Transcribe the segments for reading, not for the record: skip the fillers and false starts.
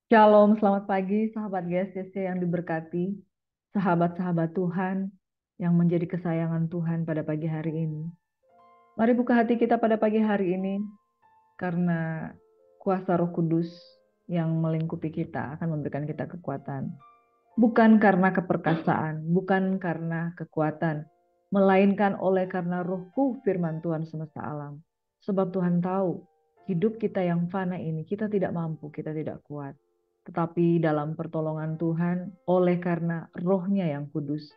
Shalom, selamat pagi sahabat GSCC yang diberkati, sahabat-sahabat Tuhan yang menjadi kesayangan Tuhan pada pagi hari ini. Mari buka hati kita pada pagi hari ini karena kuasa Roh Kudus yang melingkupi kita akan memberikan kita kekuatan. Bukan karena keperkasaan, bukan karena kekuatan, melainkan oleh karena Rohku firman Tuhan semesta alam. Sebab Tuhan tahu hidup kita yang fana ini kita tidak mampu, kita tidak kuat. Tetapi dalam pertolongan Tuhan, oleh karena rohnya yang kudus,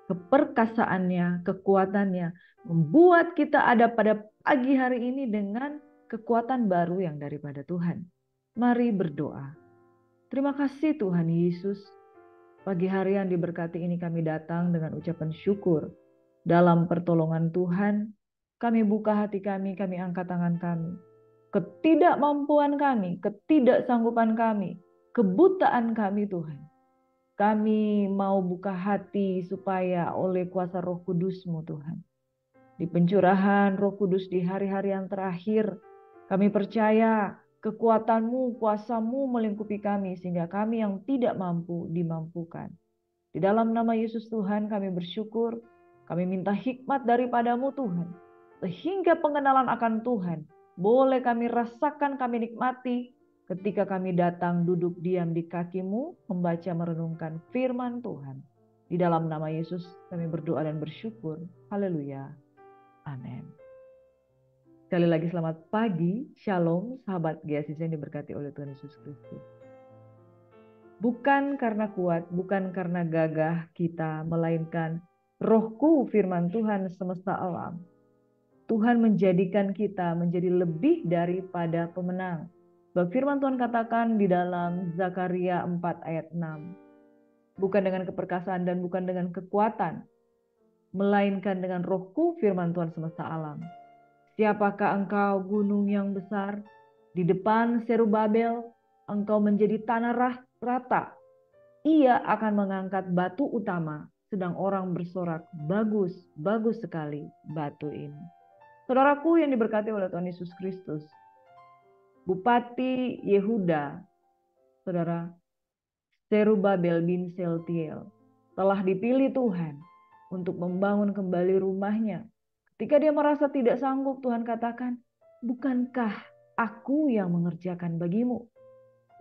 keperkasaannya, kekuatannya, membuat kita ada pada pagi hari ini dengan kekuatan baru yang daripada Tuhan. Mari berdoa. Terima kasih Tuhan Yesus. Pagi hari yang diberkati ini kami datang dengan ucapan syukur. Dalam pertolongan Tuhan, kami buka hati kami angkat tangan kami. Ketidakmampuan kami, ketidaksanggupan kami, kebutaan kami Tuhan. Kami mau buka hati supaya oleh kuasa Roh Kudus-Mu Tuhan. Di pencurahan Roh Kudus di hari-hari yang terakhir, kami percaya kekuatan-Mu, kuasa-Mu melingkupi kami sehingga kami yang tidak mampu dimampukan. Di dalam nama Yesus Tuhan kami bersyukur, kami minta hikmat daripadamu Tuhan. Sehingga pengenalan akan Tuhan boleh kami rasakan, kami nikmati ketika kami datang duduk diam di kaki-Mu, membaca merenungkan firman Tuhan. Di dalam nama Yesus kami berdoa dan bersyukur. Haleluya. Amin. Sekali lagi selamat pagi, shalom sahabat GSIS yang diberkati oleh Tuhan Yesus Kristus. Bukan karena kuat, bukan karena gagah kita, melainkan Rohku firman Tuhan semesta alam. Tuhan menjadikan kita menjadi lebih daripada pemenang. Sebab firman Tuhan katakan di dalam Zakaria 4 ayat 6. Bukan dengan keperkasaan dan bukan dengan kekuatan, melainkan dengan Rohku firman Tuhan semesta alam. Siapakah engkau gunung yang besar? Di depan Serubabel, engkau menjadi tanah rata. Ia akan mengangkat batu utama, sedang orang bersorak, bagus, bagus sekali batu ini. Saudaraku yang diberkati oleh Tuhan Yesus Kristus, Bupati Yehuda, saudara, Serubabel bin Seltiel, telah dipilih Tuhan untuk membangun kembali rumahnya. Ketika dia merasa tidak sanggup, Tuhan katakan, bukankah aku yang mengerjakan bagimu?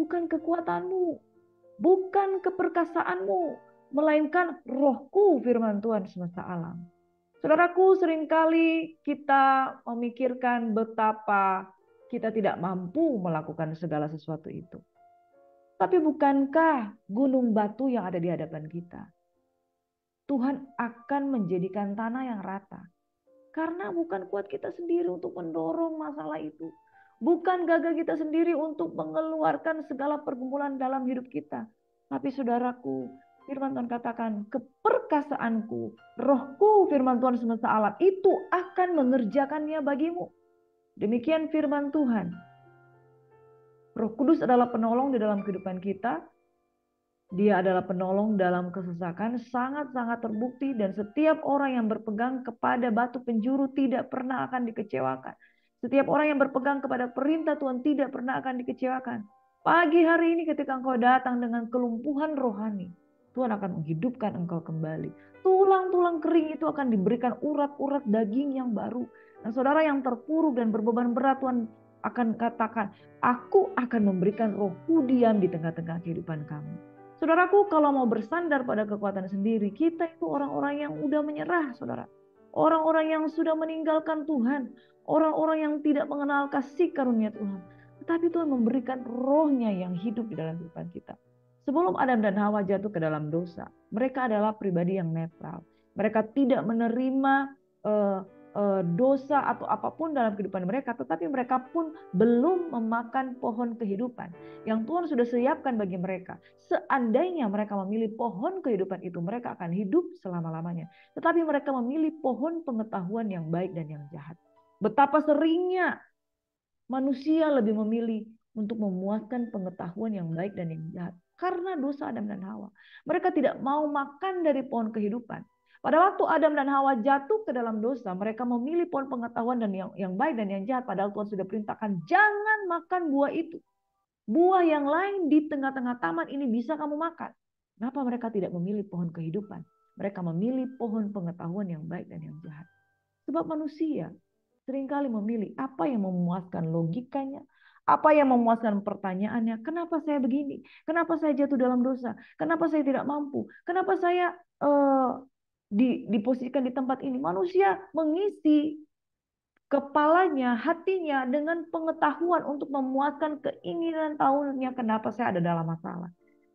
Bukan kekuatanmu, bukan keperkasaanmu, melainkan Rohku firman Tuhan semesta alam. Saudaraku, seringkali kita memikirkan betapa kita tidak mampu melakukan segala sesuatu itu. Tapi bukankah gunung batu yang ada di hadapan kita? Tuhan akan menjadikan tanah yang rata. Karena bukan kuat kita sendiri untuk mendorong masalah itu. Bukan gagah kita sendiri untuk mengeluarkan segala pergumulan dalam hidup kita. Tapi saudaraku, firman Tuhan katakan, keperkasaanku, rohku firman Tuhan semesta alam, itu akan mengerjakannya bagimu. Demikian firman Tuhan. Roh Kudus adalah penolong di dalam kehidupan kita. Dia adalah penolong dalam kesesakan, sangat-sangat terbukti, dan setiap orang yang berpegang kepada batu penjuru tidak pernah akan dikecewakan. Setiap orang yang berpegang kepada perintah Tuhan tidak pernah akan dikecewakan. Pagi hari ini ketika engkau datang dengan kelumpuhan rohani, Tuhan akan menghidupkan engkau kembali. Tulang-tulang kering itu akan diberikan urat-urat daging yang baru. Dan saudara yang terpuruk dan berbeban berat, Tuhan akan katakan, aku akan memberikan rohku diam di tengah-tengah kehidupan kamu. Saudaraku, kalau mau bersandar pada kekuatan sendiri, kita itu orang-orang yang udah menyerah, saudara. Orang-orang yang sudah meninggalkan Tuhan. Orang-orang yang tidak mengenal kasih karunia Tuhan. Tetapi Tuhan memberikan rohnya yang hidup di dalam kehidupan kita. Sebelum Adam dan Hawa jatuh ke dalam dosa, mereka adalah pribadi yang netral. Mereka tidak menerima eh, dosa atau apapun dalam kehidupan mereka, tetapi mereka pun belum memakan pohon kehidupan yang Tuhan sudah siapkan bagi mereka. Seandainya mereka memilih pohon kehidupan itu, mereka akan hidup selama-lamanya. Tetapi mereka memilih pohon pengetahuan yang baik dan yang jahat. Betapa seringnya manusia lebih memilih untuk memuaskan pengetahuan yang baik dan yang jahat. Karena dosa Adam dan Hawa. Mereka tidak mau makan dari pohon kehidupan. Pada waktu Adam dan Hawa jatuh ke dalam dosa, mereka memilih pohon pengetahuan dan yang baik dan yang jahat. Padahal Tuhan sudah perintahkan, jangan makan buah itu. Buah yang lain di tengah-tengah taman ini bisa kamu makan. Kenapa mereka tidak memilih pohon kehidupan? Mereka memilih pohon pengetahuan yang baik dan yang jahat. Sebab manusia seringkali memilih apa yang memuaskan logikanya, apa yang memuaskan pertanyaannya. Kenapa saya begini? Kenapa saya jatuh dalam dosa? Kenapa saya tidak mampu? Kenapa saya diposisikan di tempat ini? Manusia mengisi kepalanya, hatinya dengan pengetahuan untuk memuaskan keinginan tahunya kenapa saya ada dalam masalah.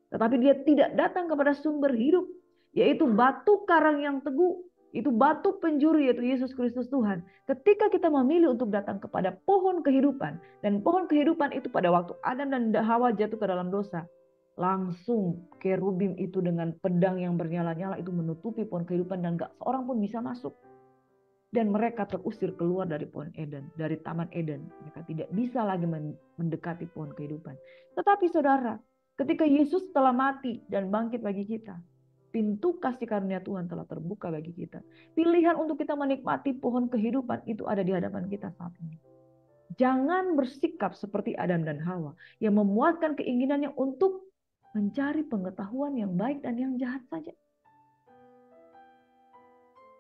Tetapi dia tidak datang kepada sumber hidup, yaitu batu karang yang teguh, itu batu penjuru yaitu Yesus Kristus Tuhan. Ketika kita memilih untuk datang kepada pohon kehidupan, dan pohon kehidupan itu pada waktu Adam dan Hawa jatuh ke dalam dosa, langsung kerubim itu dengan pedang yang bernyala-nyala itu menutupi pohon kehidupan dan gak seorang pun bisa masuk. Dan mereka terusir keluar dari pohon Eden, dari Taman Eden. Mereka tidak bisa lagi mendekati pohon kehidupan. Tetapi saudara, ketika Yesus telah mati dan bangkit bagi kita, pintu kasih karunia Tuhan telah terbuka bagi kita. Pilihan untuk kita menikmati pohon kehidupan itu ada di hadapan kita saat ini. Jangan bersikap seperti Adam dan Hawa yang memuaskan keinginannya untuk mencari pengetahuan yang baik dan yang jahat saja.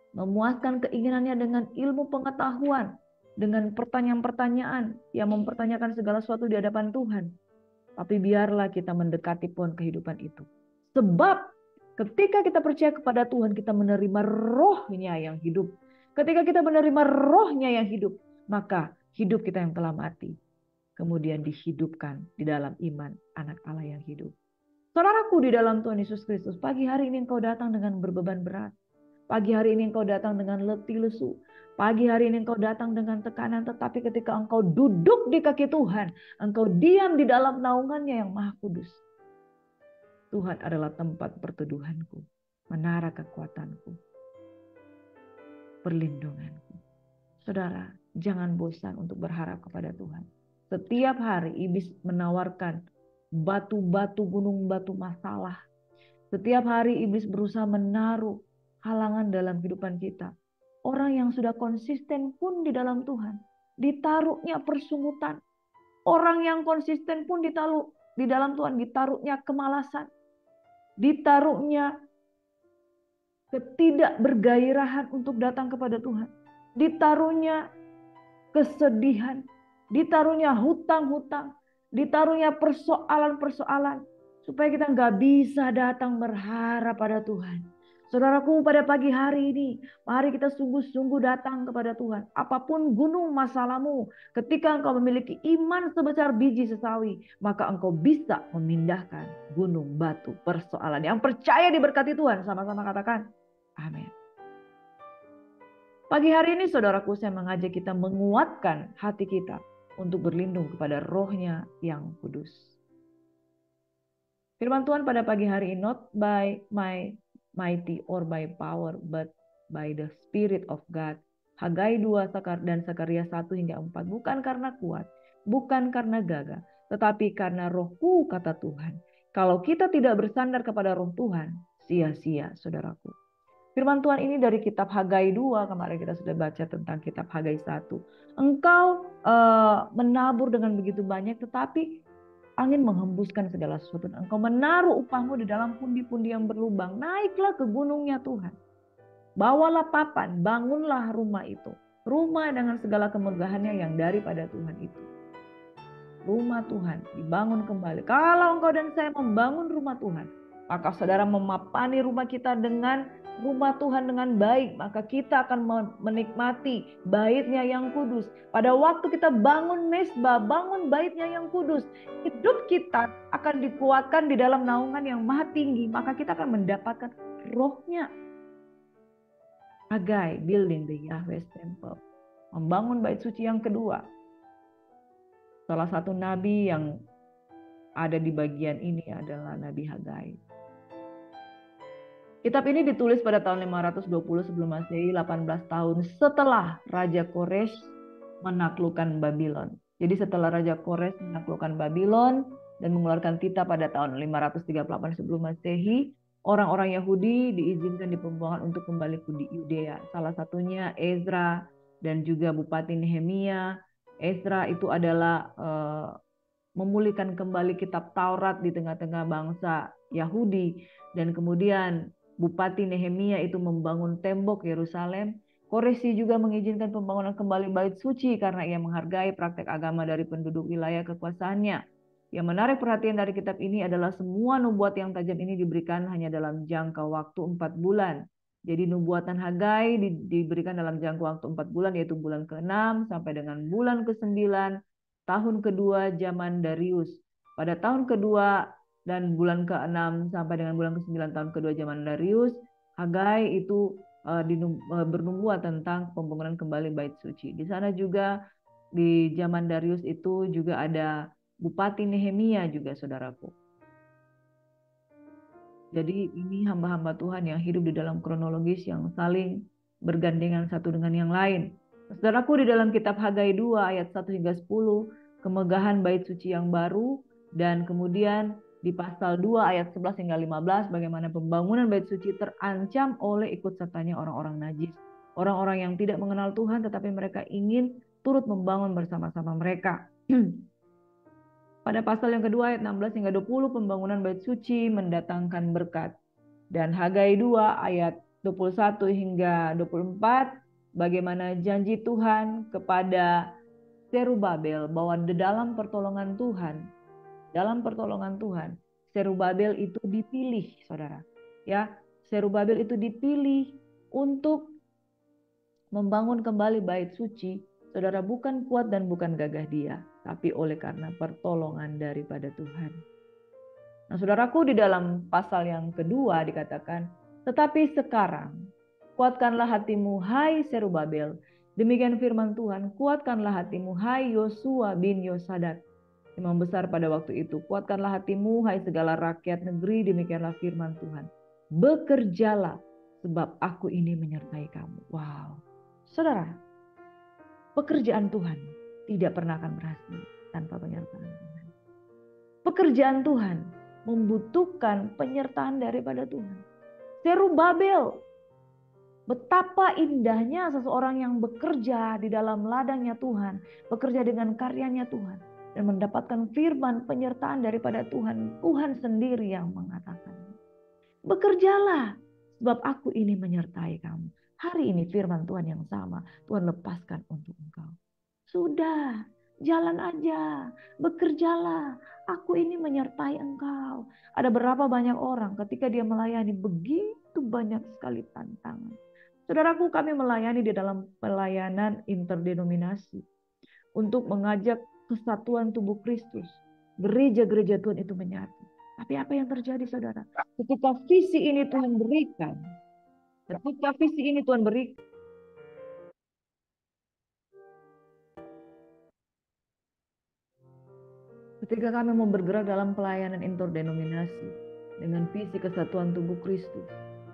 Memuaskan keinginannya dengan ilmu pengetahuan, dengan pertanyaan-pertanyaan yang mempertanyakan segala sesuatu di hadapan Tuhan. Tapi biarlah kita mendekati pohon kehidupan itu. Sebab ketika kita percaya kepada Tuhan, kita menerima rohnya yang hidup. Ketika kita menerima rohnya yang hidup, maka hidup kita yang telah mati kemudian dihidupkan di dalam iman anak Allah yang hidup. Saudaraku di dalam Tuhan Yesus Kristus, pagi hari ini engkau datang dengan berbeban berat. Pagi hari ini engkau datang dengan letih lesu. Pagi hari ini engkau datang dengan tekanan. Tetapi ketika engkau duduk di kaki Tuhan, engkau diam di dalam naungannya yang maha kudus. Tuhan adalah tempat perteduhanku, menara kekuatanku, perlindunganku. Saudara, jangan bosan untuk berharap kepada Tuhan. Setiap hari iblis menawarkan batu-batu gunung batu masalah. Setiap hari iblis berusaha menaruh halangan dalam kehidupan kita. Orang yang sudah konsisten pun di dalam Tuhan, ditaruhnya persungutan. Orang yang konsisten pun ditaruh di dalam Tuhan, ditaruhnya kemalasan. Ditaruhnya ketidakbergairahan untuk datang kepada Tuhan. Ditaruhnya kesedihan, ditaruhnya hutang-hutang, ditaruhnya persoalan-persoalan. Supaya kita nggak bisa datang berharap pada Tuhan. Saudaraku, pada pagi hari ini, mari kita sungguh-sungguh datang kepada Tuhan. Apapun gunung masalahmu, ketika engkau memiliki iman sebesar biji sesawi, maka engkau bisa memindahkan gunung batu persoalan. Yang percaya diberkati Tuhan, sama-sama katakan, amin. Pagi hari ini saudaraku, saya mengajak kita menguatkan hati kita untuk berlindung kepada rohnya yang kudus. Firman Tuhan pada pagi hari ini, not by my mighty or by power, but by the Spirit of God. Hagai 2 dan Sakaria 1 hingga 4. Bukan karena kuat, bukan karena gagah, tetapi karena rohku, kata Tuhan. Kalau kita tidak bersandar kepada roh Tuhan, sia-sia saudaraku. Firman Tuhan ini dari kitab Hagai 2, kemarin kita sudah baca tentang kitab Hagai 1. Engkau menabur dengan begitu banyak, tetapi angin menghembuskan segala sesuatu. Engkau menaruh upahmu di dalam pundi-pundi yang berlubang. Naiklah ke gunungnya Tuhan. Bawalah papan, bangunlah rumah itu. Rumah dengan segala kemegahannya yang daripada Tuhan itu. Rumah Tuhan dibangun kembali. Kalau engkau dan saya membangun rumah Tuhan, maka saudara memapani rumah kita dengan rumah Tuhan dengan baik, maka kita akan menikmati baitnya yang kudus. Pada waktu kita bangun mesbah, bangun baitnya yang kudus, hidup kita akan dikuatkan di dalam naungan yang maha tinggi, maka kita akan mendapatkan rohnya. Hagai, building the Yahweh's temple, membangun bait suci yang kedua. Salah satu nabi yang ada di bagian ini adalah Nabi Hagai. Kitab ini ditulis pada tahun 520 sebelum Masehi, 18 tahun setelah Raja Kores menaklukkan Babylon. Jadi setelah Raja Kores menaklukkan Babylon dan mengeluarkan titah pada tahun 538 sebelum Masehi, orang-orang Yahudi diizinkan di pembuangan untuk kembali ke Yudea. Salah satunya Ezra dan juga Bupati Nehemia. Ezra itu adalah memulihkan kembali kitab Taurat di tengah-tengah bangsa Yahudi. Dan kemudian Bupati Nehemia itu membangun tembok Yerusalem. Koreshi juga mengizinkan pembangunan kembali bait suci karena ia menghargai praktek agama dari penduduk wilayah kekuasaannya. Yang menarik perhatian dari kitab ini adalah semua nubuat yang tajam ini diberikan hanya dalam jangka waktu 4 bulan. Jadi nubuatan Hagai diberikan dalam jangka waktu 4 bulan, yaitu bulan ke-6 sampai dengan bulan ke-9 tahun kedua zaman Darius. Pada tahun kedua dan bulan ke-6 sampai dengan bulan ke-9 tahun kedua zaman Darius, Hagai itu bernubuat tentang pembangunan kembali bait suci. Di sana juga di zaman Darius itu juga ada Bupati Nehemia juga, saudaraku. Jadi ini hamba-hamba Tuhan yang hidup di dalam kronologis yang saling bergandengan satu dengan yang lain. Saudaraku, di dalam kitab Hagai 2 ayat 1 hingga 10, kemegahan bait suci yang baru, dan kemudian di pasal 2 ayat 11 hingga 15, bagaimana pembangunan bait suci terancam oleh ikut sertanya orang-orang najis. Orang-orang yang tidak mengenal Tuhan tetapi mereka ingin turut membangun bersama-sama mereka. Pada pasal yang kedua ayat 16 hingga 20, pembangunan bait suci mendatangkan berkat. Dan Hagai 2 ayat 21 hingga 24, bagaimana janji Tuhan kepada Zerubabel bahwa di dalam pertolongan Tuhan, Zerubabel itu dipilih, saudara. Ya, Zerubabel itu dipilih untuk membangun kembali bait suci. Saudara, bukan kuat dan bukan gagah dia, tapi oleh karena pertolongan daripada Tuhan. Nah, saudaraku, di dalam pasal yang kedua dikatakan, tetapi sekarang kuatkanlah hatimu, hai Zerubabel. Demikian firman Tuhan, kuatkanlah hatimu, hai Yosua bin Yosadak, imam besar pada waktu itu. Kuatkanlah hatimu, hai segala rakyat negeri, demikianlah firman Tuhan. Bekerjalah, sebab aku ini menyertai kamu. Wow, saudara, pekerjaan Tuhan tidak pernah akan berhasil tanpa penyertaan Tuhan. Pekerjaan Tuhan membutuhkan penyertaan daripada Tuhan. Zerubabel, betapa indahnya seseorang yang bekerja di dalam ladangnya Tuhan, bekerja dengan karyanya Tuhan, dan mendapatkan firman penyertaan daripada Tuhan. Tuhan sendiri yang mengatakan, bekerjalah, sebab aku ini menyertai kamu. Hari ini firman Tuhan yang sama, Tuhan lepaskan untuk engkau. Sudah, jalan aja, bekerjalah, aku ini menyertai engkau. Ada berapa banyak orang ketika dia melayani, begitu banyak sekali tantangan. Saudaraku, kami melayani di dalam pelayanan interdenominasi untuk mengajak kesatuan tubuh Kristus. Gereja-gereja Tuhan itu menyatu. Tapi apa yang terjadi, saudara? Ketika visi ini Tuhan berikan, ketika kami mau bergerak dalam pelayanan interdenominasi dengan visi kesatuan tubuh Kristus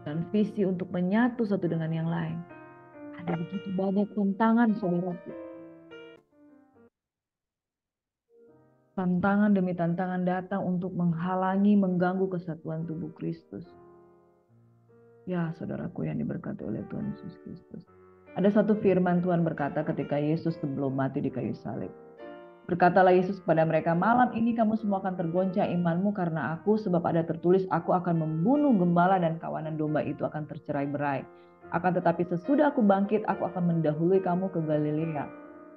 dan visi untuk menyatu satu dengan yang lain, ada begitu banyak tantangan, saudaraku. Tantangan demi tantangan datang untuk menghalangi, mengganggu kesatuan tubuh Kristus. Ya, saudaraku yang diberkati oleh Tuhan Yesus Kristus. Ada satu firman Tuhan berkata ketika Yesus sebelum mati di kayu salib. Berkatalah Yesus kepada mereka, malam ini kamu semua akan tergoncang imanmu karena aku, sebab ada tertulis, aku akan membunuh gembala dan kawanan domba itu akan tercerai-berai. Akan tetapi sesudah aku bangkit, aku akan mendahului kamu ke Galilea.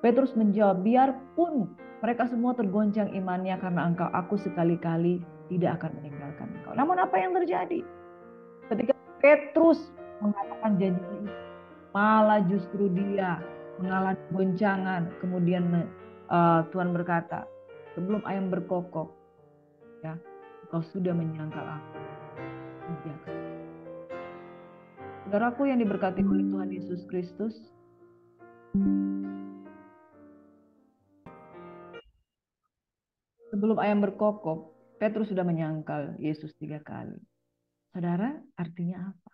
Petrus menjawab, biarpun mereka semua tergoncang imannya karena engkau, aku sekali-kali tidak akan meninggalkan engkau. Namun apa yang terjadi? Ketika Petrus mengatakan janji itu, malah justru dia mengalami goncangan. Kemudian Tuhan berkata, sebelum ayam berkokok, ya, engkau sudah menyangkal aku. Saudaraku yang diberkati oleh Tuhan Yesus Kristus, sebelum ayam berkokok, Petrus sudah menyangkal Yesus 3 kali. Saudara, artinya apa?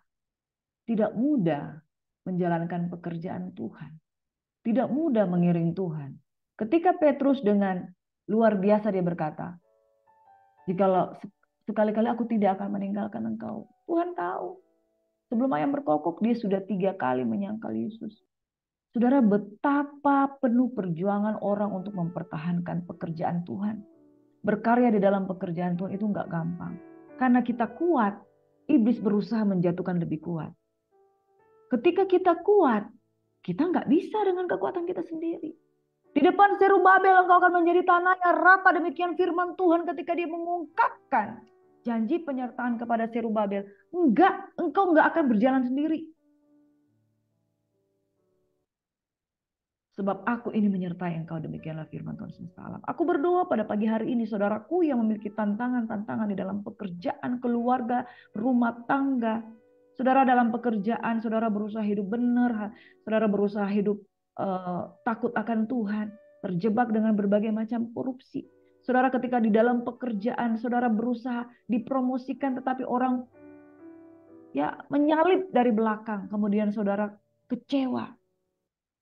Tidak mudah menjalankan pekerjaan Tuhan. Tidak mudah mengiring Tuhan. Ketika Petrus dengan luar biasa dia berkata, jikalau sekali-kali aku tidak akan meninggalkan engkau. Tuhan tahu. Sebelum ayam berkokok, dia sudah 3 kali menyangkal Yesus. Saudara, betapa penuh perjuangan orang untuk mempertahankan pekerjaan Tuhan. berkarya di dalam pekerjaan Tuhan itu nggak gampang. Karena kita kuat, iblis berusaha menjatuhkan lebih kuat. Ketika kita kuat, kita nggak bisa dengan kekuatan kita sendiri. Di depan Zerubabel engkau akan menjadi tanahnya rata, demikian firman Tuhan ketika dia mengungkapkan janji penyertaan kepada Zerubabel. Engkau enggak akan berjalan sendiri. Sebab aku ini menyertai engkau, demikianlah firman Tuhan semesta alam. Aku berdoa pada pagi hari ini, saudaraku yang memiliki tantangan-tantangan di dalam pekerjaan, keluarga, rumah tangga. Saudara dalam pekerjaan, saudara berusaha hidup benar, saudara berusaha hidup takut akan Tuhan, terjebak dengan berbagai macam korupsi. Saudara ketika di dalam pekerjaan, saudara berusaha dipromosikan tetapi orang ya menyalip dari belakang, kemudian saudara kecewa.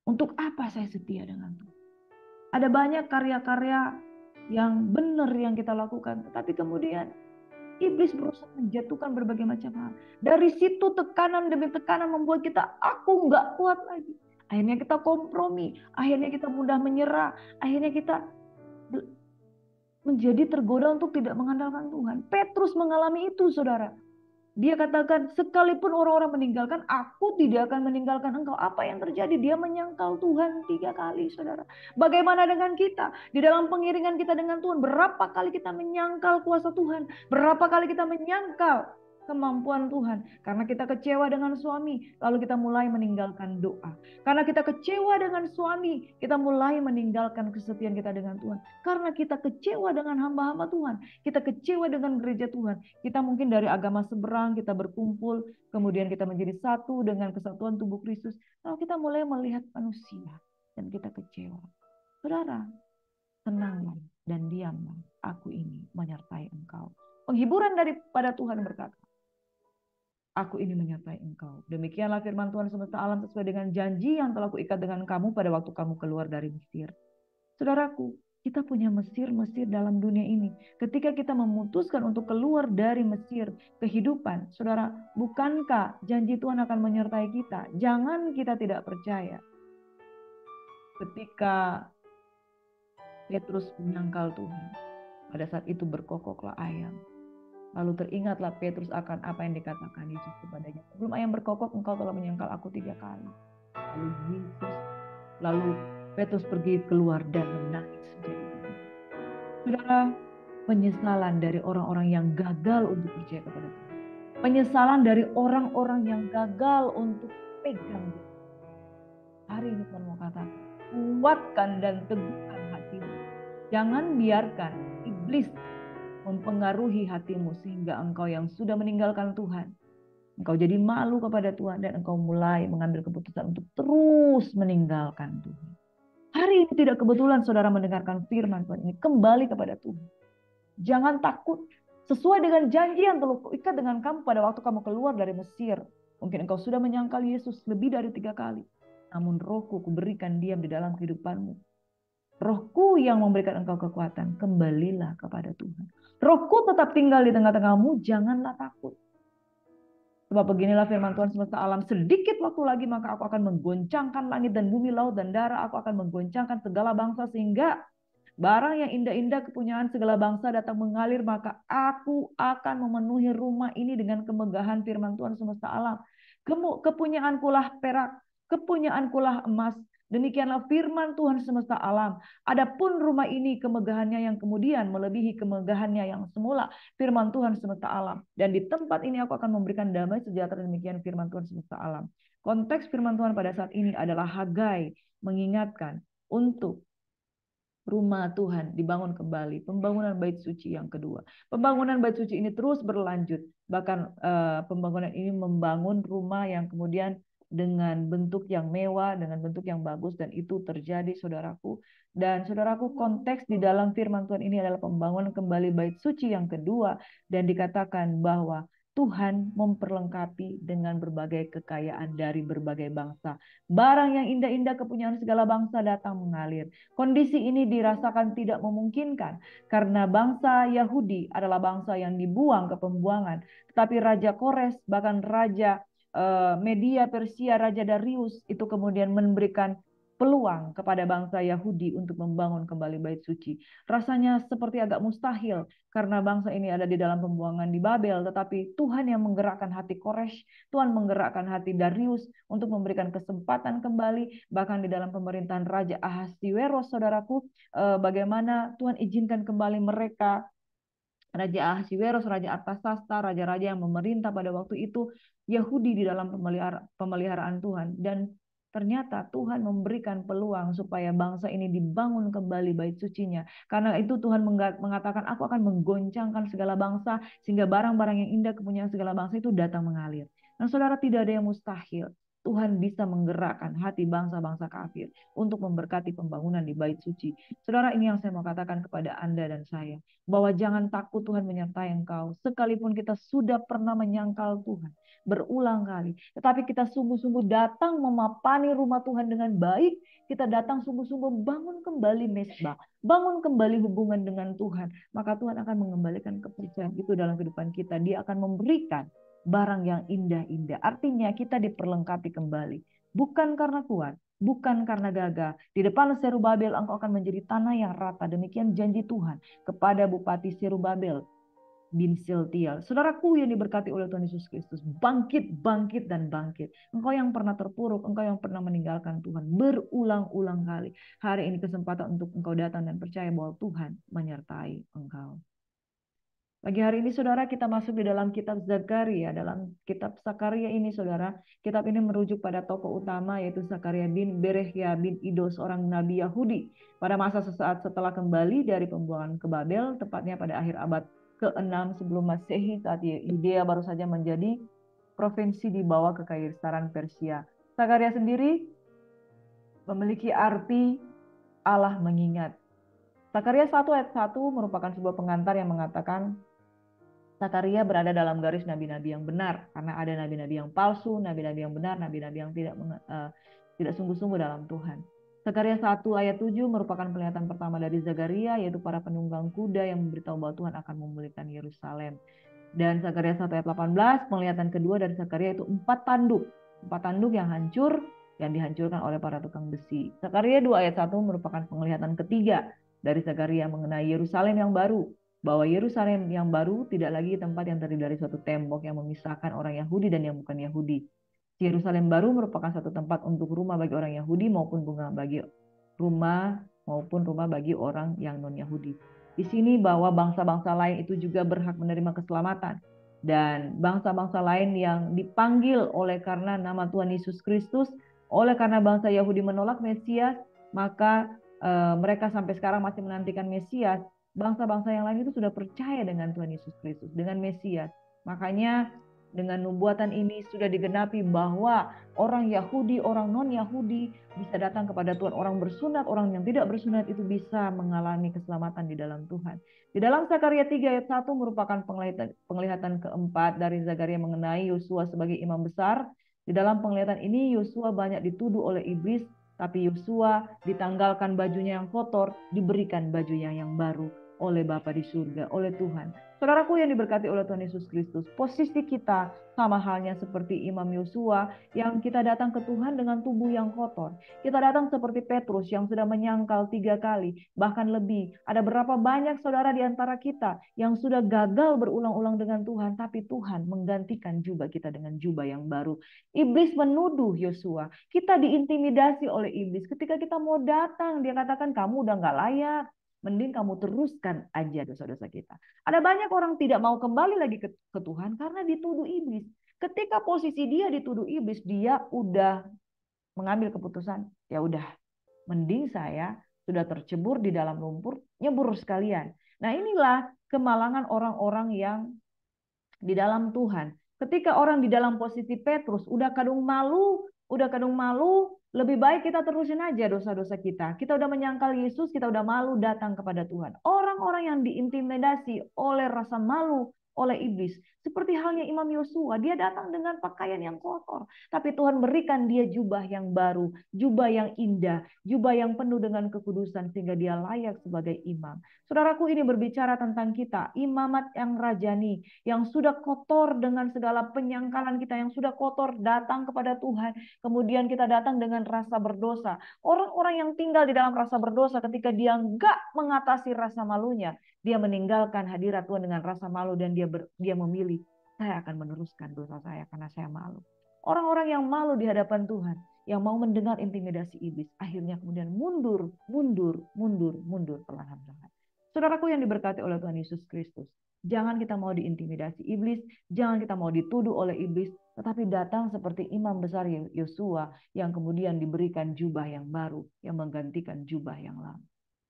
Untuk apa saya setia dengan Tuhan? Ada banyak karya-karya yang benar yang kita lakukan, tetapi kemudian iblis berusaha menjatuhkan berbagai macam hal. Dari situ tekanan demi tekanan membuat kita, aku nggak kuat lagi. Akhirnya kita kompromi, akhirnya kita mudah menyerah, akhirnya kita menjadi tergoda untuk tidak mengandalkan Tuhan. Petrus mengalami itu, saudara. Dia katakan, sekalipun orang-orang meninggalkan, aku tidak akan meninggalkan engkau. Apa yang terjadi? Dia menyangkal Tuhan 3 kali, saudara. Bagaimana dengan kita? Di dalam pengiringan kita dengan Tuhan, berapa kali kita menyangkal kuasa Tuhan? Berapa kali kita menyangkal kemampuan Tuhan? Karena kita kecewa dengan suami, lalu kita mulai meninggalkan doa. Karena kita kecewa dengan suami, kita mulai meninggalkan kesetiaan kita dengan Tuhan. Karena kita kecewa dengan hamba-hamba Tuhan, kita kecewa dengan gereja Tuhan. Kita mungkin dari agama seberang, kita berkumpul, kemudian kita menjadi satu dengan kesatuan tubuh Kristus. Lalu kita mulai melihat manusia dan kita kecewa. Saudara, tenanglah dan diamlah. Aku ini menyertai engkau. Penghiburan daripada Tuhan berkata, aku ini menyertai engkau. Demikianlah firman Tuhan semesta alam sesuai dengan janji yang telah kuikat dengan kamu pada waktu kamu keluar dari Mesir. Saudaraku, kita punya Mesir dalam dunia ini. Ketika kita memutuskan untuk keluar dari Mesir, kehidupan, saudara, bukankah janji Tuhan akan menyertai kita? Jangan kita tidak percaya. Ketika Petrus menyangkal Tuhan, pada saat itu berkokoklah ayam. Lalu teringatlah Petrus akan apa yang dikatakan Yesus kepadanya. Sebelum ayam berkokok, engkau telah menyangkal aku 3 kali. Lalu Petrus pergi keluar dan menangis menjadi. Saudara, penyesalan dari orang-orang yang gagal untuk percaya kepada Tuhan. Penyesalan dari orang-orang yang gagal untuk pegang. Hari ini Tuhan mau katakan, kuatkan dan teguhkan hatimu. Jangan biarkan iblis mempengaruhi hatimu sehingga engkau yang sudah meninggalkan Tuhan, engkau jadi malu kepada Tuhan dan engkau mulai mengambil keputusan untuk terus meninggalkan Tuhan. Hari ini tidak kebetulan saudara mendengarkan firman Tuhan ini, kembali kepada Tuhan. Jangan takut, sesuai dengan janji yang telah kuikat dengan kamu pada waktu kamu keluar dari Mesir. Mungkin engkau sudah menyangkal Yesus lebih dari 3 kali. Namun rohku kuberikan diam di dalam kehidupanmu. Rohku yang memberikan engkau kekuatan, kembalilah kepada Tuhan. Rohku tetap tinggal di tengah-tengahmu, janganlah takut. Sebab beginilah firman Tuhan semesta alam, sedikit waktu lagi maka aku akan menggoncangkan langit dan bumi, laut dan darah. Aku akan menggoncangkan segala bangsa sehingga barang yang indah-indah kepunyaan segala bangsa datang mengalir. Maka aku akan memenuhi rumah ini dengan kemegahan firman Tuhan semesta alam. Kepunyaankulah perak, kepunyaankulah emas. Demikianlah firman Tuhan semesta alam. Adapun rumah ini kemegahannya yang kemudian melebihi kemegahannya yang semula. Firman Tuhan semesta alam. Dan di tempat ini aku akan memberikan damai sejahtera, demikian firman Tuhan semesta alam. Konteks firman Tuhan pada saat ini adalah Hagai mengingatkan untuk rumah Tuhan dibangun kembali. Pembangunan bait suci yang kedua. Pembangunan bait suci ini terus berlanjut. Bahkan pembangunan ini membangun rumah yang kemudian dengan bentuk yang mewah, dengan bentuk yang bagus, dan itu terjadi, saudaraku. Dan saudaraku, konteks di dalam firman Tuhan ini adalah pembangunan kembali bait suci yang kedua, dan dikatakan bahwa Tuhan memperlengkapi dengan berbagai kekayaan dari berbagai bangsa. Barang yang indah-indah kepunyaan segala bangsa datang mengalir. Kondisi ini dirasakan tidak memungkinkan karena bangsa Yahudi adalah bangsa yang dibuang ke pembuangan. Tetapi Raja Kores, bahkan Raja Media Persia, Raja Darius itu kemudian memberikan peluang kepada bangsa Yahudi untuk membangun kembali bait suci. Rasanya seperti agak mustahil karena bangsa ini ada di dalam pembuangan di Babel, tetapi Tuhan yang menggerakkan hati Koresh, Tuhan menggerakkan hati Darius untuk memberikan kesempatan kembali, bahkan di dalam pemerintahan Raja Ahasiweros, saudaraku, bagaimana Tuhan izinkan kembali mereka, Raja Ahasiweros, Raja Artasasta, raja-raja yang memerintah pada waktu itu, Yahudi di dalam pemeliharaan Tuhan. Dan ternyata Tuhan memberikan peluang supaya bangsa ini dibangun kembali bait sucinya. Karena itu Tuhan mengatakan, aku akan menggoncangkan segala bangsa, sehingga barang-barang yang indah kepunyaan segala bangsa itu datang mengalir. Dan saudara, tidak ada yang mustahil. Tuhan bisa menggerakkan hati bangsa-bangsa kafir untuk memberkati pembangunan di bait suci. Saudara, ini yang saya mau katakan kepada Anda dan saya, bahwa jangan takut, Tuhan menyertai engkau. Sekalipun kita sudah pernah menyangkal Tuhan berulang kali, tetapi kita sungguh-sungguh datang memapani rumah Tuhan dengan baik, kita datang sungguh-sungguh bangun kembali mesbah, bangun kembali hubungan dengan Tuhan, maka Tuhan akan mengembalikan kepercayaan itu dalam kehidupan kita. Dia akan memberikan barang yang indah-indah. Artinya kita diperlengkapi kembali, bukan karena kuat, bukan karena gagah. Di depan Serubabel engkau akan menjadi tanah yang rata. Demikian janji Tuhan kepada Bupati Serubabel bin Siltiel. Saudaraku yang diberkati oleh Tuhan Yesus Kristus, bangkit, bangkit, dan bangkit. Engkau yang pernah terpuruk, engkau yang pernah meninggalkan Tuhan berulang-ulang kali. Hari ini kesempatan untuk engkau datang dan percaya bahwa Tuhan menyertai engkau. Pagi hari ini saudara, kita masuk di dalam kitab Zakaria. Dalam kitab Zakaria ini saudara, kitab ini merujuk pada tokoh utama yaitu Zakaria bin Berehya bin Ido, seorang nabi Yahudi. Pada masa sesaat setelah kembali dari pembuangan ke Babel, tepatnya pada akhir abad ke-6 sebelum Masehi, saat Yudea baru saja menjadi provinsi di bawah kekaisaran Persia. Zakaria sendiri memiliki arti Allah mengingat. Zakaria 1 ayat 1 merupakan sebuah pengantar yang mengatakan Zakaria berada dalam garis nabi-nabi yang benar, karena ada nabi-nabi yang palsu, nabi-nabi yang benar, nabi-nabi yang tidak sungguh-sungguh dalam Tuhan. Zakaria 1 ayat 7 merupakan penglihatan pertama dari Zakaria, yaitu para penunggang kuda yang memberitahu bahwa Tuhan akan memulihkan Yerusalem. Dan Zakaria 1 ayat 18, penglihatan kedua dari Zakaria itu 4 tanduk. 4 tanduk yang hancur, yang dihancurkan oleh para tukang besi. Zakaria 2 ayat 1 merupakan penglihatan ketiga dari Zakaria mengenai Yerusalem yang baru, bahwa Yerusalem yang baru tidak lagi tempat yang terdiri dari suatu tembok yang memisahkan orang Yahudi dan yang bukan Yahudi. Yerusalem baru merupakan satu tempat untuk rumah bagi orang Yahudi maupun rumah bagi orang yang non-Yahudi. Di sini bahwa bangsa-bangsa lain itu juga berhak menerima keselamatan, dan bangsa-bangsa lain yang dipanggil oleh karena nama Tuhan Yesus Kristus, oleh karena bangsa Yahudi menolak Mesias, maka mereka sampai sekarang masih menantikan Mesias. Bangsa-bangsa yang lain itu sudah percaya dengan Tuhan Yesus Kristus, dengan Mesias. Makanya dengan nubuatan ini sudah digenapi bahwa orang Yahudi, orang non-Yahudi bisa datang kepada Tuhan. Orang bersunat, orang yang tidak bersunat itu bisa mengalami keselamatan di dalam Tuhan. Di dalam Zakaria 3 ayat 1 merupakan penglihatan keempat dari Zakaria mengenai Yosua sebagai imam besar. Di dalam penglihatan ini Yosua banyak dituduh oleh iblis, tapi Yosua ditanggalkan bajunya yang kotor, diberikan bajunya yang baru oleh Bapa di surga, oleh Tuhan. Saudaraku yang diberkati oleh Tuhan Yesus Kristus, posisi kita sama halnya seperti Imam Yosua yang kita datang ke Tuhan dengan tubuh yang kotor. Kita datang seperti Petrus yang sudah menyangkal 3 kali, bahkan lebih. Ada berapa banyak saudara di antara kita yang sudah gagal berulang-ulang dengan Tuhan, tapi Tuhan menggantikan jubah kita dengan jubah yang baru. Iblis menuduh Yosua, kita diintimidasi oleh iblis. Ketika kita mau datang, dia katakan kamu udah gak layak. Mending kamu teruskan aja dosa-dosa kita. Ada banyak orang tidak mau kembali lagi ke Tuhan karena dituduh iblis. Ketika posisi dia dituduh iblis, dia udah mengambil keputusan, ya udah, mending saya sudah tercebur di dalam lumpur, nyebur sekalian. Nah inilah kemalangan orang-orang yang di dalam Tuhan. Ketika orang di dalam posisi Petrus udah kadung malu, lebih baik kita terusin aja dosa-dosa kita. Kita udah menyangkal Yesus, kita udah malu datang kepada Tuhan. Orang-orang yang diintimidasi oleh rasa malu, oleh iblis. Seperti halnya Imam Yosua, dia datang dengan pakaian yang kotor. Tapi Tuhan berikan dia jubah yang baru, jubah yang indah, jubah yang penuh dengan kekudusan sehingga dia layak sebagai imam. Saudaraku, ini berbicara tentang kita, imamat yang rajani, yang sudah kotor dengan segala penyangkalan kita, yang sudah kotor datang kepada Tuhan. Kemudian kita datang dengan rasa berdosa. Orang-orang yang tinggal di dalam rasa berdosa ketika dia enggak mengatasi rasa malunya, dia meninggalkan hadirat Tuhan dengan rasa malu dan dia memilih, saya akan meneruskan dosa saya karena saya malu. Orang-orang yang malu di hadapan Tuhan, yang mau mendengar intimidasi iblis, akhirnya kemudian mundur perlahan-lahan. Saudaraku yang diberkati oleh Tuhan Yesus Kristus, jangan kita mau diintimidasi iblis, jangan kita mau dituduh oleh iblis, tetapi datang seperti imam besar Yosua yang kemudian diberikan jubah yang baru, yang menggantikan jubah yang lama.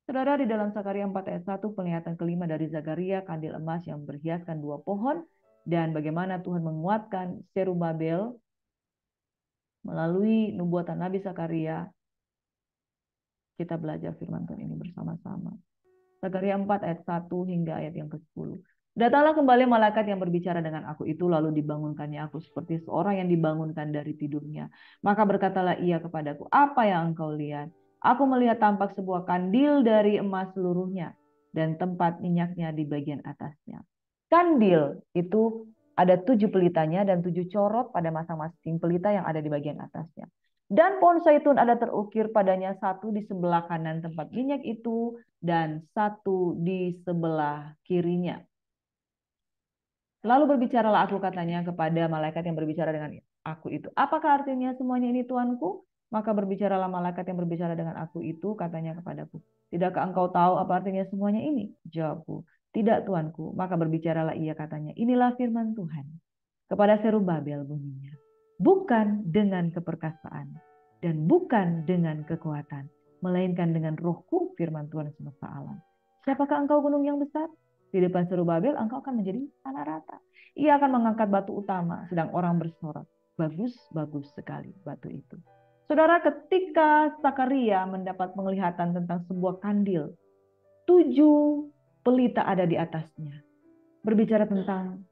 Saudara, di dalam Zakaria 4 ayat 1, penglihatan kelima dari Zakaria, kandil emas yang berhiaskan 2 pohon, dan bagaimana Tuhan menguatkan Zerubabel melalui nubuatan Nabi Zakaria. Kita belajar firman Tuhan ini bersama-sama. Zakaria 4 ayat 1 hingga ayat yang ke-10. Datanglah kembali malaikat yang berbicara dengan aku itu, lalu dibangunkannya aku seperti seorang yang dibangunkan dari tidurnya. Maka berkatalah ia kepadaku, apa yang engkau lihat? Aku melihat tampak sebuah kandil dari emas seluruhnya dan tempat minyaknya di bagian atasnya. Kandil itu ada 7 pelitanya dan 7 corot pada masing-masing pelita yang ada di bagian atasnya. Dan pohon zaitun ada terukir padanya, 1 di sebelah kanan tempat minyak itu dan 1 di sebelah kirinya. Lalu berbicaralah aku, katanya, kepada malaikat yang berbicara dengan aku itu. Apakah artinya semuanya ini, Tuanku? Maka berbicaralah malaikat yang berbicara dengan aku itu, katanya kepadaku, tidakkah engkau tahu apa artinya semuanya ini? Jawabku, tidak, Tuanku. Maka berbicaralah ia, katanya, inilah firman Tuhan kepada Zerubabel bunyinya, bukan dengan keperkasaan dan bukan dengan kekuatan, melainkan dengan Rohku, firman Tuhan semesta alam. Siapakah engkau, gunung yang besar? Di depan Zerubabel engkau akan menjadi tanah rata. Ia akan mengangkat batu utama, sedang orang bersorak, bagus-bagus sekali batu itu. Saudara, ketika Zakaria mendapat penglihatan tentang sebuah kandil, 7 pelita ada di atasnya, berbicara tentang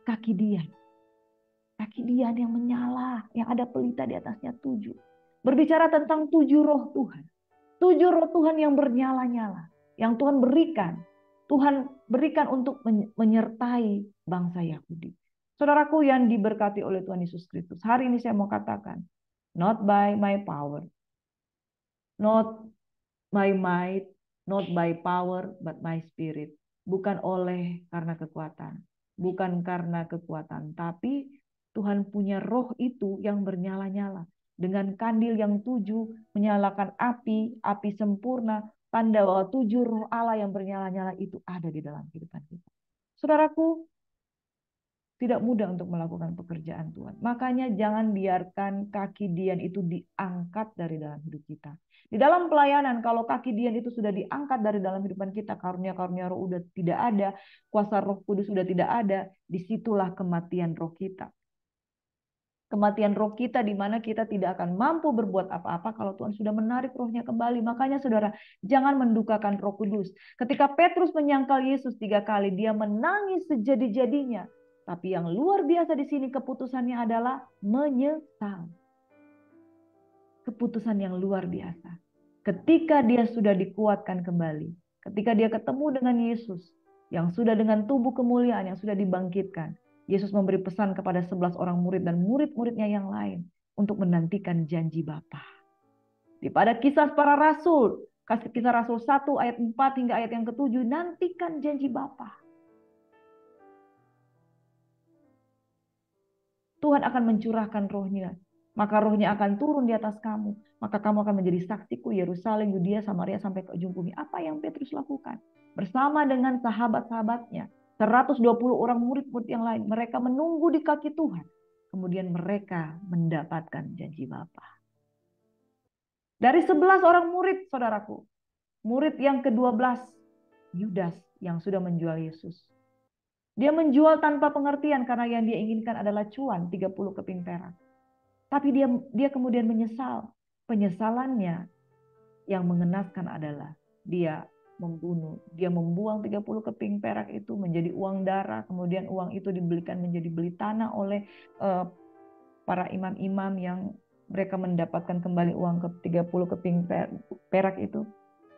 kaki Dian. Kaki Dian yang menyala, yang ada pelita di atasnya 7. Berbicara tentang 7 roh Tuhan. 7 roh Tuhan yang bernyala-nyala, yang Tuhan berikan. Tuhan berikan untuk menyertai bangsa Yahudi. Saudaraku yang diberkati oleh Tuhan Yesus Kristus, hari ini saya mau katakan, not by my power, not by might, not by power, but my spirit. Bukan oleh karena kekuatan, bukan karena kekuatan, tapi Tuhan punya roh itu yang bernyala-nyala. Dengan kandil yang 7 menyalakan api, api sempurna, tanda bahwa 7 roh Allah yang bernyala-nyala itu ada di dalam kehidupan kita. Saudaraku, tidak mudah untuk melakukan pekerjaan Tuhan. Makanya jangan biarkan kaki Dian itu diangkat dari dalam hidup kita. Di dalam pelayanan, kalau kaki Dian itu sudah diangkat dari dalam kehidupan kita, karunia-karunia roh udah tidak ada, kuasa Roh Kudus sudah tidak ada, disitulah kematian roh kita. Kematian roh kita di mana kita tidak akan mampu berbuat apa-apa kalau Tuhan sudah menarik rohnya kembali. Makanya saudara, jangan mendukakan Roh Kudus. Ketika Petrus menyangkal Yesus 3 kali, dia menangis sejadi-jadinya. Tapi yang luar biasa di sini keputusannya adalah menyesal. Keputusan yang luar biasa. Ketika dia sudah dikuatkan kembali, ketika dia ketemu dengan Yesus yang sudah dengan tubuh kemuliaan yang sudah dibangkitkan, Yesus memberi pesan kepada 11 orang murid dan murid-muridnya yang lain untuk menantikan janji Bapa. Pada kisah para rasul, kisah Rasul 1 ayat 4 hingga ayat yang ke-7, nantikan janji Bapa. Tuhan akan mencurahkan rohnya. Maka rohnya akan turun di atas kamu. Maka kamu akan menjadi saksiku Yerusalem, Yudea, Samaria sampai ke ujung bumi. Apa yang Petrus lakukan? Bersama dengan sahabat-sahabatnya. 120 orang murid-murid yang lain. Mereka menunggu di kaki Tuhan. Kemudian mereka mendapatkan janji Bapa. Dari 11 orang murid, saudaraku. Murid yang ke-12, Yudas yang sudah menjual Yesus. Dia menjual tanpa pengertian karena yang dia inginkan adalah cuan, 30 keping perak. Tapi dia kemudian menyesal. Penyesalannya yang mengenaskan adalah dia membunuh. Dia membuang 30 keping perak itu menjadi uang darah. Kemudian uang itu dibelikan menjadi beli tanah oleh para imam-imam yang mereka mendapatkan kembali uang ke 30 keping perak itu.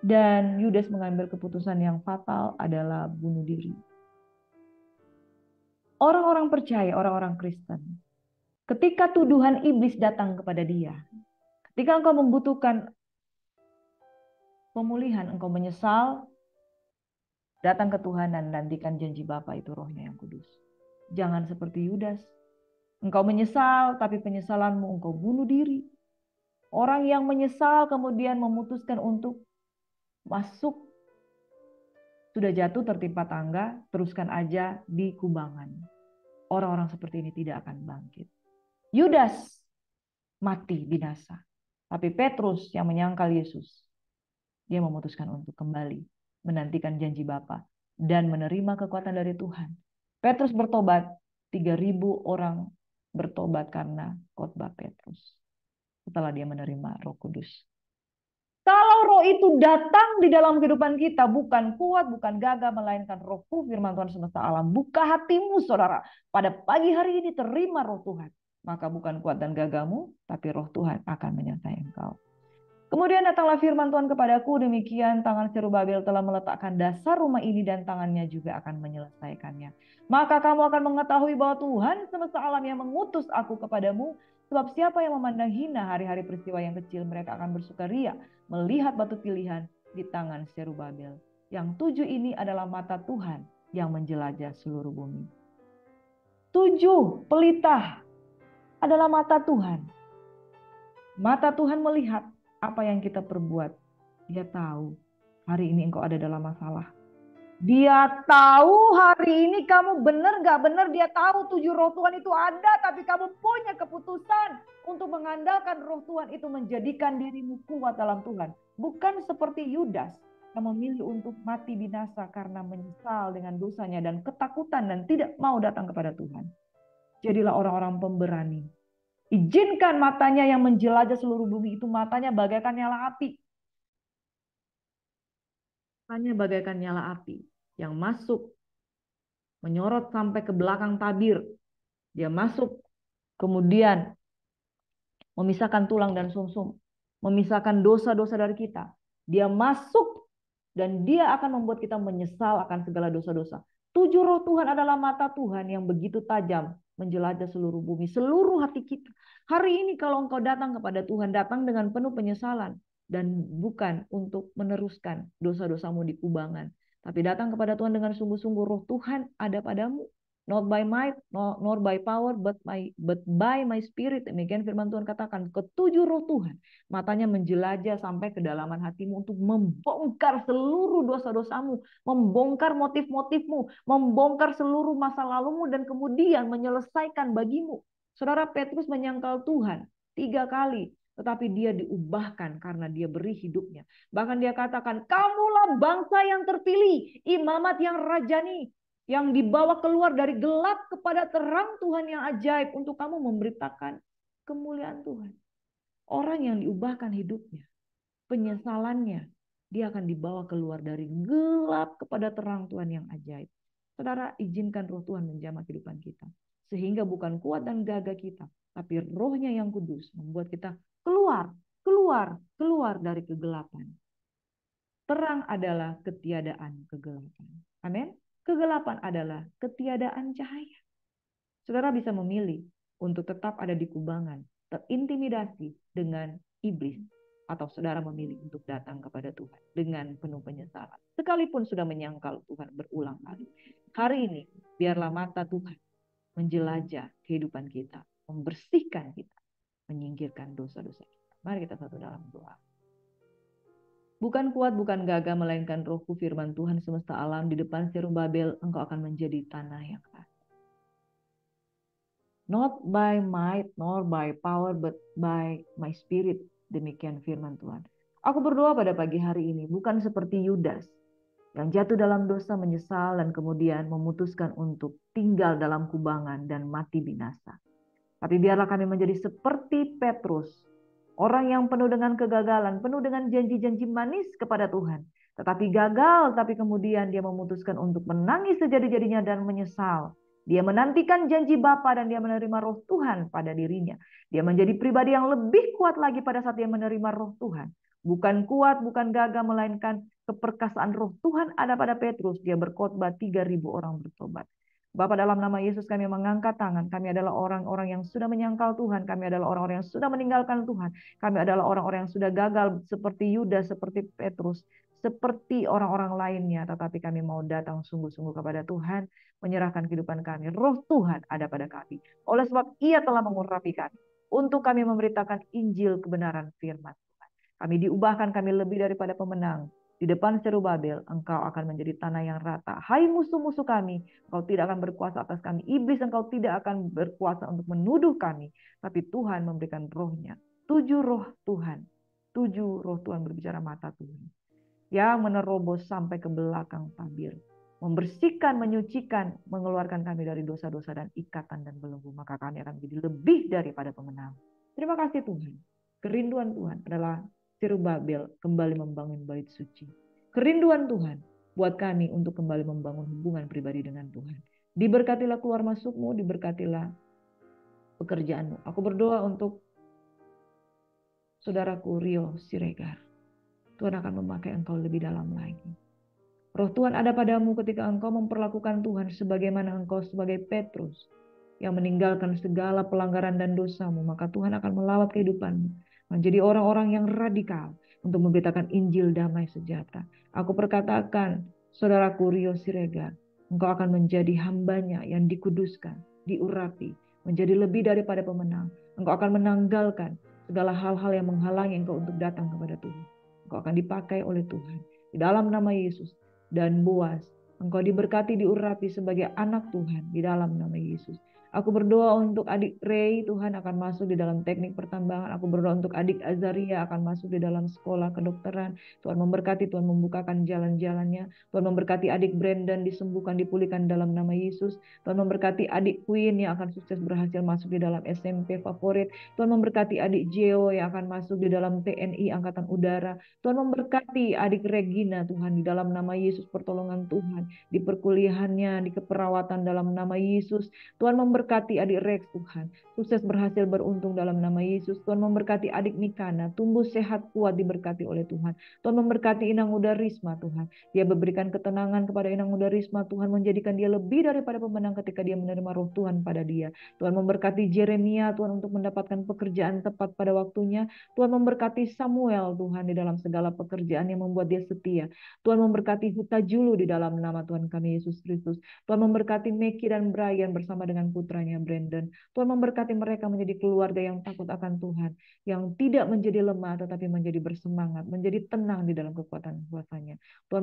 Dan Yudas mengambil keputusan yang fatal adalah bunuh diri. Orang-orang percaya, orang-orang Kristen, ketika tuduhan iblis datang kepada dia, ketika engkau membutuhkan pemulihan, engkau menyesal, datang ke Tuhan dan nantikan janji Bapa, itu Rohnya yang kudus. Jangan seperti Yudas. Engkau menyesal, tapi penyesalanmu engkau bunuh diri. Orang yang menyesal kemudian memutuskan untuk masuk, sudah jatuh tertimpa tangga, teruskan aja di kubangan. Orang-orang seperti ini tidak akan bangkit. Yudas mati binasa. Tapi Petrus yang menyangkal Yesus, dia memutuskan untuk kembali menantikan janji Bapa dan menerima kekuatan dari Tuhan. Petrus bertobat, 3.000 orang bertobat karena khotbah Petrus setelah dia menerima Roh Kudus. Kalau roh itu datang di dalam kehidupan kita, bukan kuat, bukan gagah, melainkan rohku, firman Tuhan semesta alam. Buka hatimu, saudara. Pada pagi hari ini terima roh Tuhan. Maka bukan kuat dan gagahmu, tapi roh Tuhan akan menyertai engkau. Kemudian datanglah firman Tuhan kepadaku, demikian tangan Zerubabel telah meletakkan dasar rumah ini dan tangannya juga akan menyelesaikannya. Maka kamu akan mengetahui bahwa Tuhan semesta alam yang mengutus aku kepadamu. Sebab siapa yang memandang hina hari-hari peristiwa yang kecil, mereka akan bersukaria melihat batu pilihan di tangan Zerubabel. Yang 7 ini adalah mata Tuhan yang menjelajah seluruh bumi. 7 pelita adalah mata Tuhan. Mata Tuhan melihat apa yang kita perbuat. Dia tahu hari ini engkau ada dalam masalah. Dia tahu hari ini kamu benar gak benar. Dia tahu 7 roh Tuhan itu ada. Tapi kamu punya keputusan untuk mengandalkan roh Tuhan itu menjadikan dirimu kuat dalam Tuhan. Bukan seperti Yudas yang memilih untuk mati binasa karena menyesal dengan dosanya dan ketakutan dan tidak mau datang kepada Tuhan. Jadilah orang-orang pemberani. Izinkan matanya yang menjelajah seluruh bumi itu, matanya bagaikan nyala api. Matanya bagaikan nyala api yang masuk, menyorot sampai ke belakang tabir. Dia masuk, kemudian memisahkan tulang dan sumsum, memisahkan dosa-dosa dari kita. Dia masuk dan dia akan membuat kita menyesal akan segala dosa-dosa. 7 roh Tuhan adalah mata Tuhan yang begitu tajam menjelajah seluruh bumi, seluruh hati kita. Hari ini kalau engkau datang kepada Tuhan, datang dengan penuh penyesalan dan bukan untuk meneruskan dosa-dosamu di kubangan, tapi datang kepada Tuhan dengan sungguh-sungguh, roh Tuhan ada padamu. Not by might, nor by power, but by my spirit. Demikian firman Tuhan katakan. Ketujuh roh Tuhan, matanya menjelajah sampai kedalaman hatimu untuk membongkar seluruh dosa-dosamu, membongkar motif-motifmu, membongkar seluruh masa lalumu, dan kemudian menyelesaikan bagimu. Saudara, Petrus menyangkal Tuhan 3 kali. Tetapi dia diubahkan karena dia beri hidupnya. Bahkan dia katakan, kamulah bangsa yang terpilih, imamat yang rajani, yang dibawa keluar dari gelap kepada terang Tuhan yang ajaib untuk kamu memberitakan kemuliaan Tuhan. Orang yang diubahkan hidupnya, penyesalannya, dia akan dibawa keluar dari gelap kepada terang Tuhan yang ajaib. Saudara, izinkan roh Tuhan menjamah kehidupan kita. Sehingga bukan kuat dan gagah kita, tapi rohnya yang kudus membuat kita keluar dari kegelapan. Terang adalah ketiadaan kegelapan. Amin. Kegelapan adalah ketiadaan cahaya. Saudara bisa memilih untuk tetap ada di kubangan, terintimidasi dengan iblis, atau saudara memilih untuk datang kepada Tuhan dengan penuh penyesalan. Sekalipun sudah menyangkal Tuhan berulang kali. Hari ini, biarlah mata Tuhan menjelajah kehidupan kita, membersihkan kita, menyingkirkan dosa-dosa kita. Mari kita satu dalam doa. Bukan kuat, bukan gagah, melainkan rohku, firman Tuhan semesta alam, di depan Zerubabel engkau akan menjadi tanah yang keras. Not by might, nor by power, but by my spirit. Demikian firman Tuhan. Aku berdoa pada pagi hari ini, bukan seperti Yudas, yang jatuh dalam dosa, menyesal, dan kemudian memutuskan untuk tinggal dalam kubangan dan mati binasa. Tapi biarlah kami menjadi seperti Petrus, orang yang penuh dengan kegagalan, penuh dengan janji-janji manis kepada Tuhan. Tetapi gagal, tapi kemudian dia memutuskan untuk menangis sejadi-jadinya dan menyesal. Dia menantikan janji Bapa dan dia menerima roh Tuhan pada dirinya. Dia menjadi pribadi yang lebih kuat lagi pada saat dia menerima roh Tuhan. Bukan kuat, bukan gagah, melainkan keperkasaan roh Tuhan ada pada Petrus. Dia berkhotbah 3.000 orang bertobat. Bapa, dalam nama Yesus kami mengangkat tangan. Kami adalah orang-orang yang sudah menyangkal Tuhan. Kami adalah orang-orang yang sudah meninggalkan Tuhan. Kami adalah orang-orang yang sudah gagal seperti Yudas, seperti Petrus, seperti orang-orang lainnya. Tetapi kami mau datang sungguh-sungguh kepada Tuhan, menyerahkan kehidupan kami. Roh Tuhan ada pada kami. Oleh sebab Ia telah mengurapi kami untuk kami memberitakan Injil kebenaran firman Tuhan. Kami diubahkan, kami lebih daripada pemenang. Di depan Zerubabel, engkau akan menjadi tanah yang rata. Hai musuh-musuh kami, engkau tidak akan berkuasa atas kami. Iblis, engkau tidak akan berkuasa untuk menuduh kami. Tapi Tuhan memberikan rohnya. 7 roh Tuhan. 7 roh Tuhan berbicara mata Tuhan. Yang menerobos sampai ke belakang tabir. Membersihkan, menyucikan, mengeluarkan kami dari dosa-dosa dan ikatan dan belenggu. Maka kami akan menjadi lebih daripada pemenang. Terima kasih Tuhan. Kerinduan Tuhan adalah Zerubabel kembali membangun bait suci. Kerinduan Tuhan buat kami untuk kembali membangun hubungan pribadi dengan Tuhan. Diberkatilah keluar masukmu, diberkatilah pekerjaanmu. Aku berdoa untuk saudaraku Rio Siregar. Tuhan akan memakai engkau lebih dalam lagi. Roh Tuhan ada padamu ketika engkau memperlakukan Tuhan sebagaimana engkau sebagai Petrus yang meninggalkan segala pelanggaran dan dosamu, maka Tuhan akan melawat kehidupanmu menjadi orang-orang yang radikal untuk memberitakan Injil damai sejahtera. Aku perkatakan, saudaraku Rio Siregar, engkau akan menjadi hambanya yang dikuduskan, diurapi, menjadi lebih daripada pemenang. Engkau akan menanggalkan segala hal-hal yang menghalangi engkau untuk datang kepada Tuhan. Engkau akan dipakai oleh Tuhan. Di dalam nama Yesus. Dan Boas, engkau diberkati, diurapi sebagai anak Tuhan di dalam nama Yesus. Aku berdoa untuk adik Ray, Tuhan akan masuk di dalam teknik pertambangan. Aku berdoa untuk adik Azaria akan masuk di dalam sekolah kedokteran. Tuhan memberkati, Tuhan membukakan jalan-jalannya. Tuhan memberkati adik Brandon, disembuhkan, dipulihkan dalam nama Yesus. Tuhan memberkati adik Queen yang akan sukses berhasil masuk di dalam SMP favorit. Tuhan memberkati adik Geo yang akan masuk di dalam TNI Angkatan Udara. Tuhan memberkati adik Regina, Tuhan, di dalam nama Yesus, pertolongan Tuhan. Di perkuliahannya, di keperawatan dalam nama Yesus. Tuhan memberkati adik Rex, Tuhan. Sukses berhasil beruntung dalam nama Yesus. Tuhan memberkati adik Nikana. Tumbuh sehat kuat diberkati oleh Tuhan. Tuhan memberkati Inang Uda Risma, Tuhan. Dia memberikan ketenangan kepada Inang Uda Risma. Tuhan menjadikan dia lebih daripada pemenang ketika dia menerima roh Tuhan pada dia. Tuhan memberkati Jeremia, Tuhan, untuk mendapatkan pekerjaan tepat pada waktunya. Tuhan memberkati Samuel, Tuhan, di dalam segala pekerjaan yang membuat dia setia. Tuhan memberkati Huta Julu di dalam nama Tuhan kami Yesus Kristus. Tuhan memberkati Meki dan Brian bersama dengan putranya Brandon. Tuhan memberkati mereka menjadi keluarga yang takut akan Tuhan, yang tidak menjadi lemah tetapi menjadi bersemangat, menjadi tenang di dalam kekuatan kuasanya. Tuhan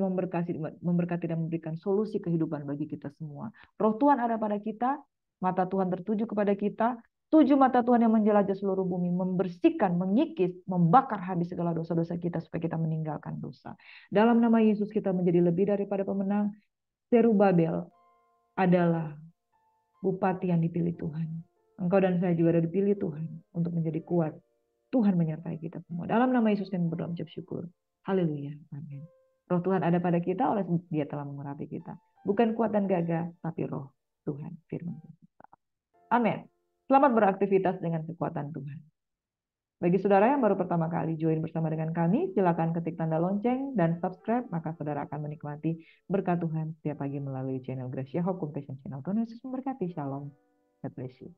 memberkati dan memberikan solusi kehidupan bagi kita semua. Roh Tuhan ada pada kita, mata Tuhan tertuju kepada kita. 7 mata Tuhan yang menjelajah seluruh bumi, membersihkan, mengikis, membakar habis segala dosa-dosa kita supaya kita meninggalkan dosa. Dalam nama Yesus kita menjadi lebih daripada pemenang. Zerubabel adalah bupati yang dipilih Tuhan. Engkau dan saya juga ada dipilih Tuhan untuk menjadi kuat. Tuhan menyertai kita semua. Dalam nama Yesus kami berdoa mengucap syukur. Haleluya. Amin. Roh Tuhan ada pada kita oleh sebab Dia telah mengurapi kita. Bukan kuat dan gagah, tapi roh Tuhan, firman Tuhan. Amin. Selamat beraktivitas dengan kekuatan Tuhan. Bagi saudara yang baru pertama kali join bersama dengan kami, silakan ketik tanda lonceng dan subscribe, maka saudara akan menikmati berkat Tuhan setiap pagi melalui channel Gracia Hope Compassion Channel. Tuhan Yesus memberkati. Shalom. God bless you.